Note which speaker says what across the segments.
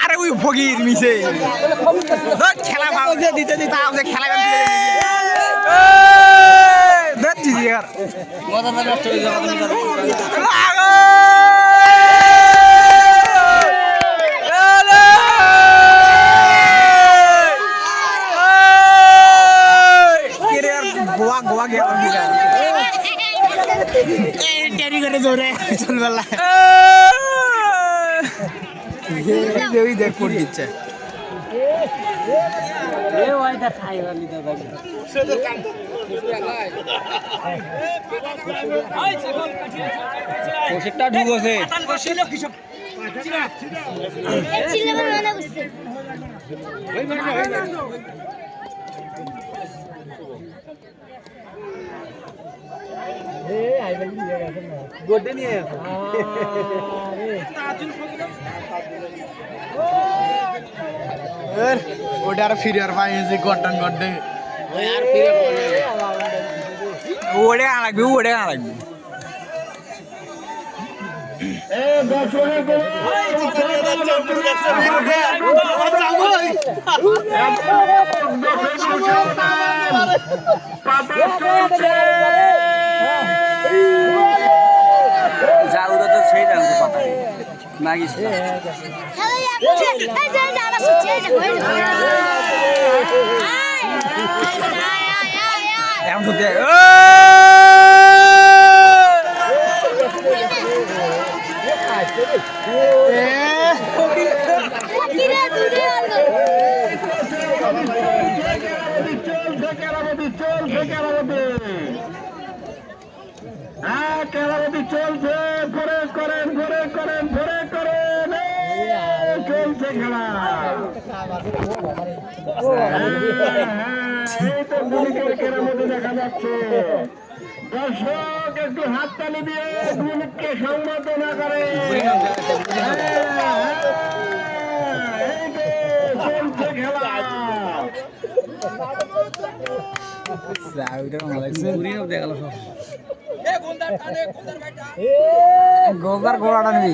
Speaker 1: আরে ওই ফকির মিছে খেলা ভালো দিতে দিতে খেলা গোয়া গোয়া গেল করে ধরে চলবেলা দেখ পড়ে দিচ্ছে ওষুধটা ঢুকছে গোডে নিয়ে ওটা আর ফিরে আর পাইছে গড্ডন গড্ডে আর ফিরে ওড়ে আ লাগবে ওড়ে আ লাগবে এ দর্শনে যাওরা তো সেই জানতে পাতা নাগিস এমন তো দেখ
Speaker 2: কেরামতি চলছে ঘরে করেন ঘরে করেন ঘরে করেন চলছে খেলা এই তো গুলিকের কেরামতি দেখা যাচ্ছে দর্শক একটু হাততালি দিয়ে গুলিককে সম্বোধনা করে এই যে চলছে খেলা
Speaker 1: গোলদার গোড়াটা নেই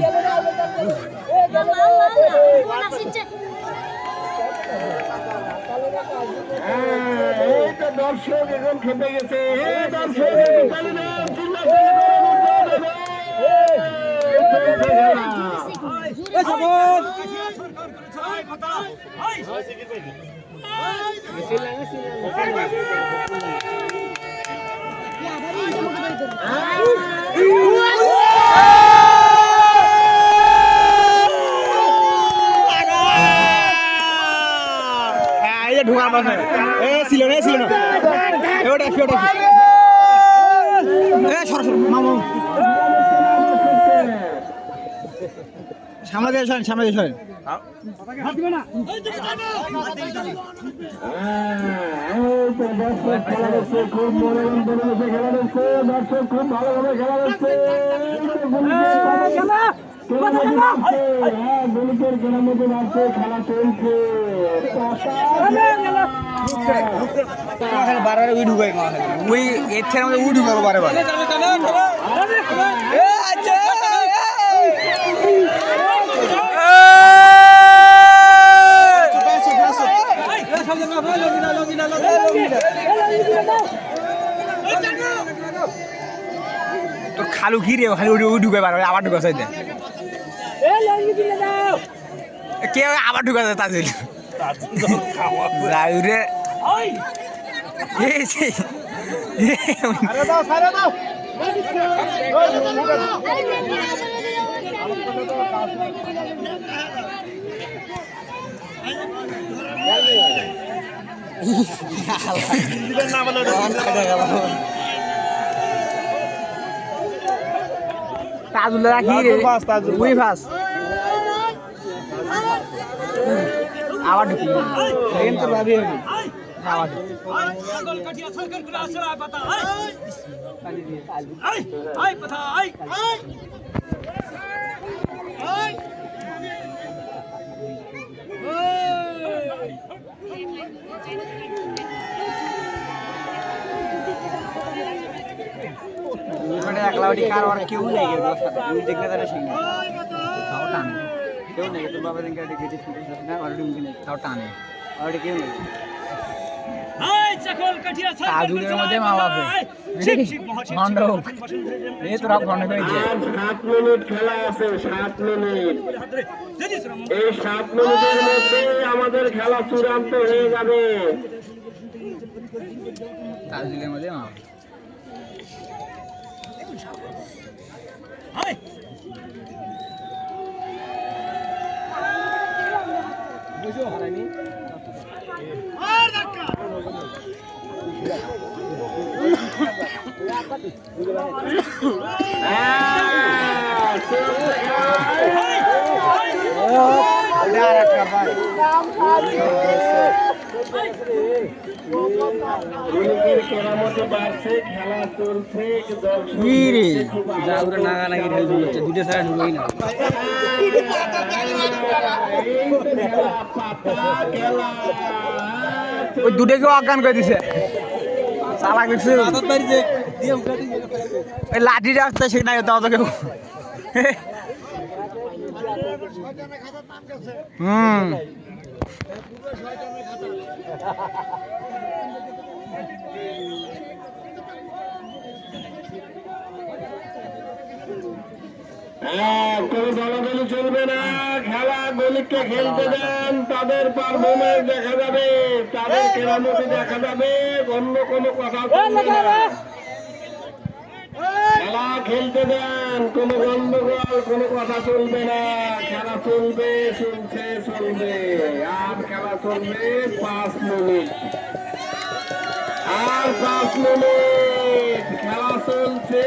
Speaker 2: দর্শক এখন খেপে গেছে
Speaker 1: ঢোকা ছিল না ওটা মামু সামনে দিয়ে সরেন
Speaker 2: খুব মনোরঞ্জন খেলা হচ্ছে দর্শক খুব ভালোভাবে খেলা হচ্ছে গুলিকের কেরামতি মারছে খেলা চলছে
Speaker 1: বারবার উই ঢুকাই ওই এর থেকে আমাদের উই ঢুকাবো বারবার তোর খালু কি রে খালি উই ঢুকে বারবার আবার ঢুকা চাইতে কে আবার ঢুকা যায় তাদের রে তাজুল রাখি উই ফাস আবার ঢুকি খাওয়া একলা কার আর কেউ নেই দেখলে তারা শিখবে তাও টানে কেউ নেই তোর বাবা দিনকে গেটে ছুটে না আর ডিমকে নেই তাও টানে আর কেউ নেই সাধুদের মধ্যে মা বাপে মণ্ডপ এই তোরা ফোন করেছে
Speaker 2: 7 মিনিট খেলা আছে 7 মিনিট এই 7 মিনিটের মধ্যে আমাদের খেলা চূড়ান্ত হয়ে যাবে
Speaker 1: সাধুদের মধ্যে মা বাপে বুঝো হারানি
Speaker 2: কেরামতে বাড়ছে খেলা চলছে
Speaker 1: নাগানাগি দুটো ছাড়া ঢুকোই না ওই দুটোকে অজ্ঞান করে দিছে চালা কিছু ওই লাঠি রাখতে সে না তাও তো কেউ
Speaker 2: কোন দলাদলি চলবে না খেলা গলিকে খেলতে দেন তাদের পারফরমেন্স দেখা যাবে তাদের কেরামতি দেখা যাবে অন্য কোনো কথা চলবে না খেলা খেলতে দেন কোনো গন্ডগোল কোনো কথা চলবে না খেলা চলবে চলবে আর খেলা চলবে 5 মিনিট আর 5 মিনিট খেলা চলছে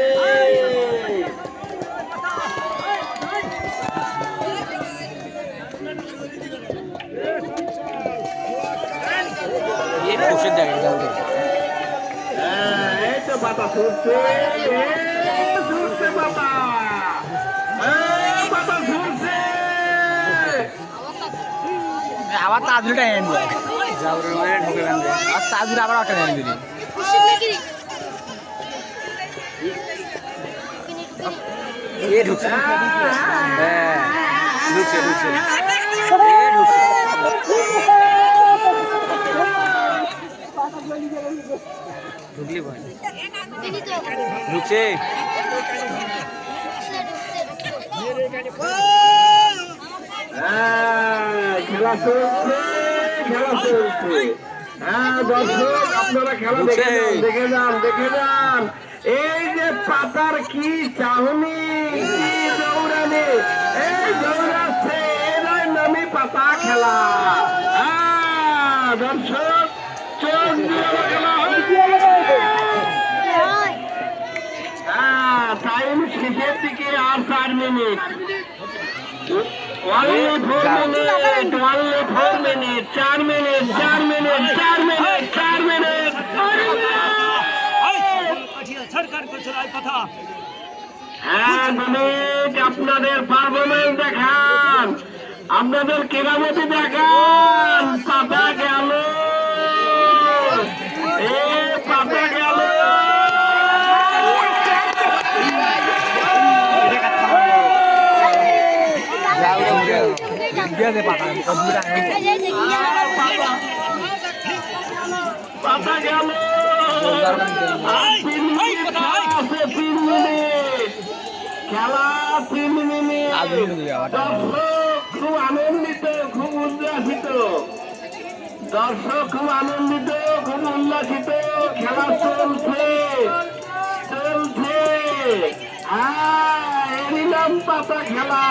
Speaker 2: পাতা ছুটছে পাতা পাতা ছুটছে
Speaker 1: আবার তাজুলটা এনে দেবে জাউরের মধ্যে ঢুকে বেঁধে আর তাজুল আবার একটা এনে দিবি এ ঢুকছে হ্যাঁ ঢুকছে ঢুকলি ভাই ঢুকছে
Speaker 2: খেলা চলছে হ্যাঁ দর্শক আপনারা খেলা দেখে যান এই যে পাতার কি চাহনি দৌড়ানি এই দৌড়াচ্ছে এরাই নামি পাতা খেলা দর্শক চোখ দিয়ে খেলা টাইম শেষের দিকে আর 4 মিনিট only 4 মিনিট 4 মিনিট হ্যাঁ মিনিট আপনাদের পারফরমেন্স দেখান আপনাদের কেরামতি দেখান পাতা গেল পাতা গেল পাতা গেল 3 মিনিট খেলা 3 মিনিট খুব আনন্দিত খুব উল্লাসিত দর্শক খুব আনন্দিত খুব উল্লাসিত খেলা চলছে এরই নাম পাতা খেলা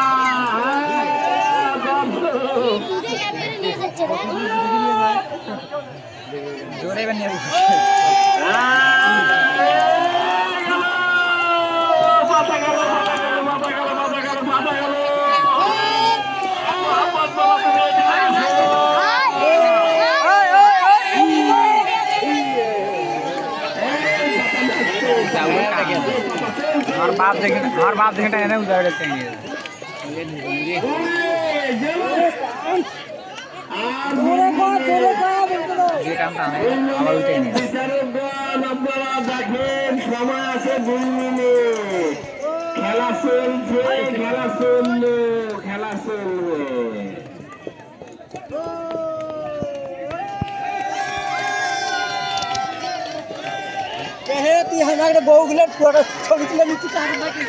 Speaker 1: জোরে নিয়ে
Speaker 2: পাতা গেল
Speaker 1: বাপ দেখে টাইনে উদাহরণ দেখতে যে কামটা আনে আবার উঠে নিয়ে
Speaker 2: আপনারা দেখেন সময় আছে 2 মিনিট খেলা চলবে
Speaker 3: তুই আমার বউগুলোর ছবি তুলে নিচ্ছি নাকি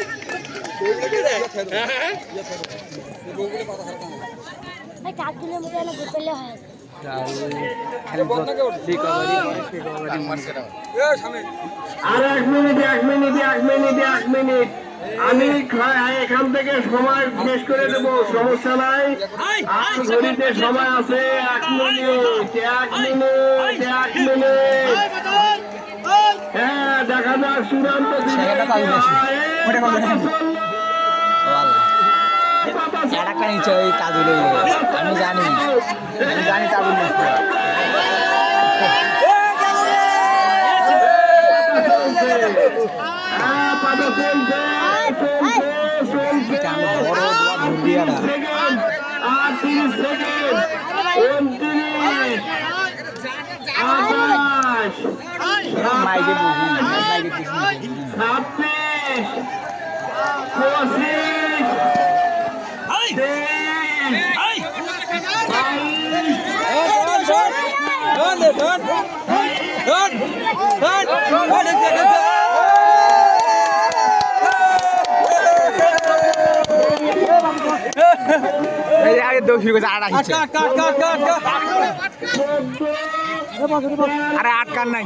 Speaker 4: কাকগুলো মতো গোপালে হয়
Speaker 2: আর 1 মিনিট আমি এখান থেকে সময় শেষ করে দেবো, সমস্যা নাই। আর ঘড়িতে সময় আছে 1 মিনিট। হ্যাঁ, দেখা যাক চূড়ান্ত
Speaker 1: একটা নিচে ওই তাজুলে আমি জানি তাজুল মাইকে আগে দৌড় শুরু করছে আরে আটকান নাই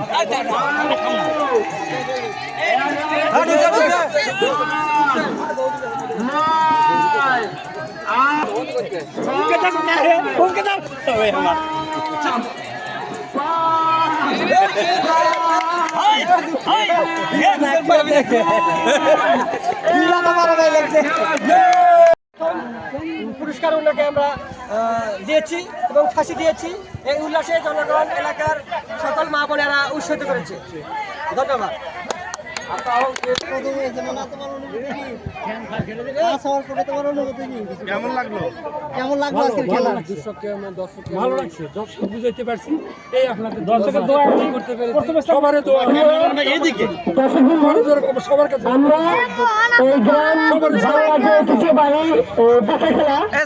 Speaker 3: পুরস্কার উল্লেখে আমরা দিয়েছি এবং ফাঁসি দিয়েছি। এই উল্লাসে জনগণ এলাকার সকল মা বোনেরা উৎসাহিত করেছে। ধন্যবাদ।
Speaker 2: কেমন লাগলো
Speaker 3: আজকের খেলা?
Speaker 5: ভালো লাগছে, দর্শক বুঝাইতে পারছি। এই আপনাদের দর্শকের দোয়া করতে পেরেছি, সবার দোয়া এইদিকে সবার কাছে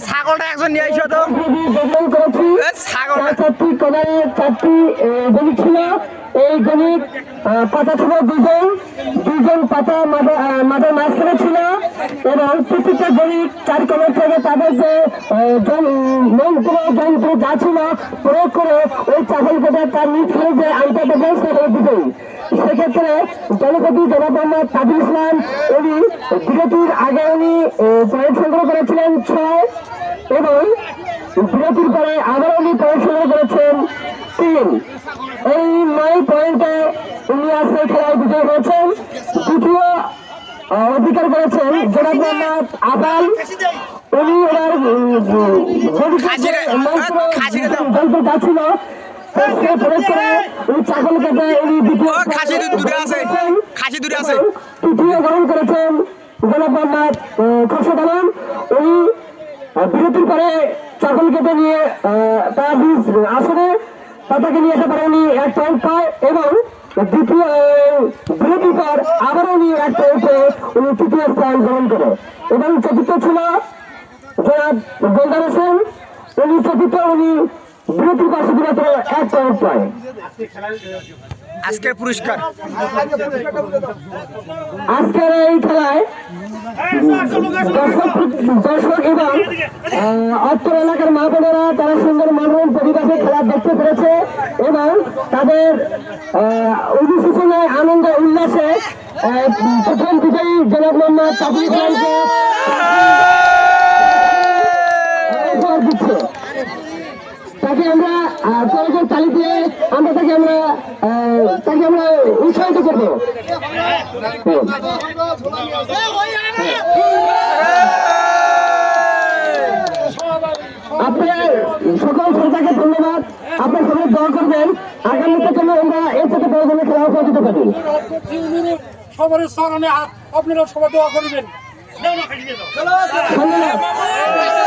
Speaker 1: ছাগলটা একজন নিয়ে আইসো তো ছাগলটা
Speaker 2: 4টি গণিত ছিল। এই গণিত পাতা ছিল দুজন পাতা মাঠের মাঝখানে ছিল এবং প্রত্যেকটা গণিত 4 কোণের থেকে তাদের যে যন্ত্র যা ছিল প্রয়োগ করে ওই চাকল কেটে তার নিজ ফেলে যে আনতে দেবে সেখানে বিজয়ী। সেক্ষেত্রে জনপতি জনাব মোহাম্মদ তাজুল ইসলাম উনি বিরতির আগে উনি পয়েন্ট সংগ্রহ করেছিলেন 6 এবং বিরতির পরে আবার উনি পয়েন্ট সংগ্রহ করেছেন 3। এই 9 পয়েন্টে উনি আজকে খেলায় বিজয়ী হয়েছেন। দ্বিতীয় অধিকার করেছেন জনাব মোহাম্মদ আবাল। উনি ওনার যন্ত্র যা ছিল চাকল কেটে উনি দ্বিতীয় তৃতীয় গ্রহণ করেছেন জনাব মোহাম্মদ খোরশেদ আলম। উনি বিরতির পরে চাকল কেটে নিয়ে তার নিজ আসনে তাকে নিয়ে যেতে পারে উনি 1 পয়েন্ট পায় এবং দ্বিতীয় বিরতির পর আবার উনি 1 পয়েন্টে উনি তৃতীয় স্থান গ্রহণ করে এবং চতুর্থ ছিল জনাব গোলদার হোসেন। উনি চতুর্থ, উনি বিরতির পর শুধুমাত্র 1 পয়েন্ট পায়।
Speaker 1: আজকের পুরস্কার
Speaker 2: আজকের এই খেলায় দর্শক এবং অত্র এলাকার মা বোনেরা তারা সুন্দর মনোরম পরিবেশে খেলা দেখতে পেরেছে এবং তাদের অনুশোচনায় আনন্দ উল্লাসে প্রথম বিজয়ী জনাব মোহাম্মদ তাজুল ইসলামকে দিচ্ছে। তাকে আমরা কয়েকজন তালি দিয়ে আমরা তাকে আমরা উৎসাহিত করবো। আপনার সকল শ্রোতাকে ধন্যবাদ। আপনার সবাই দোয়া করবেন আগামীতে জন্য আমরা এর সাথে প্রয়োজনে খেলা উপস্থিত পারি।
Speaker 5: সবার চরণে হাত আপনারা সবাই দোয়া করবেন।
Speaker 2: ধন্যবাদ।